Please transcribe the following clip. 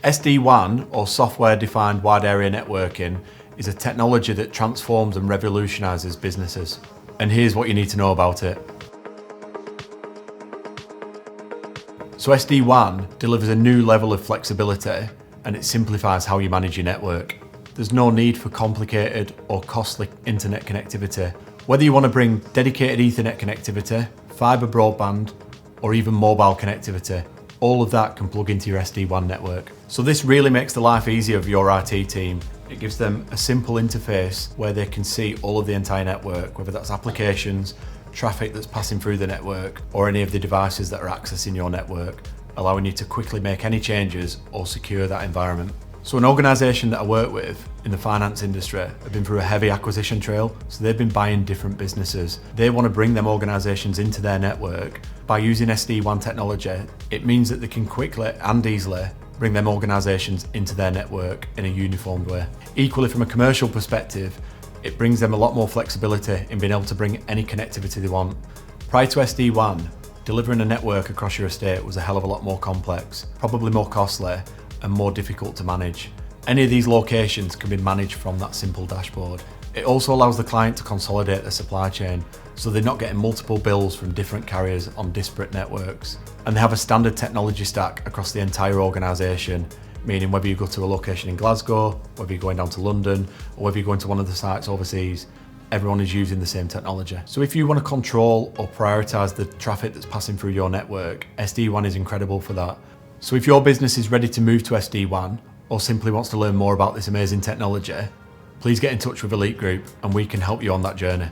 SD-WAN, or software-defined wide area networking, is a technology that transforms and revolutionises businesses. And here's what you need to know about it. So SD-WAN delivers a new level of flexibility, and it simplifies how you manage your network. There's no need for complicated or costly internet connectivity. Whether you want to bring dedicated Ethernet connectivity, fibre broadband, or even mobile connectivity, all of that can plug into your SD-WAN network. So this really makes the life easier of your IT team. It gives them a simple interface where they can see all of the entire network, whether that's applications, traffic that's passing through the network, or any of the devices that are accessing your network, allowing you to quickly make any changes or secure that environment. So an organisation that I work with in the finance industry have been through a heavy acquisition trail, so they've been buying different businesses. They want to bring them organisations into their network. By using SD-WAN technology, it means that they can quickly and easily bring them organisations into their network in a uniformed way. Equally, from a commercial perspective, it brings them a lot more flexibility in being able to bring any connectivity they want. Prior to SD-WAN, delivering a network across your estate was a hell of a lot more complex, probably more costly, and more difficult to manage. Any of these locations can be managed from that simple dashboard. It also allows the client to consolidate their supply chain, so they're not getting multiple bills from different carriers on disparate networks. And they have a standard technology stack across the entire organisation, meaning whether you go to a location in Glasgow, whether you're going down to London, or whether you're going to one of the sites overseas, everyone is using the same technology. So if you want to control or prioritise the traffic that's passing through your network, SD-WAN is incredible for that. So if your business is ready to move to SD-WAN, or simply wants to learn more about this amazing technology, please get in touch with Elite Group and we can help you on that journey.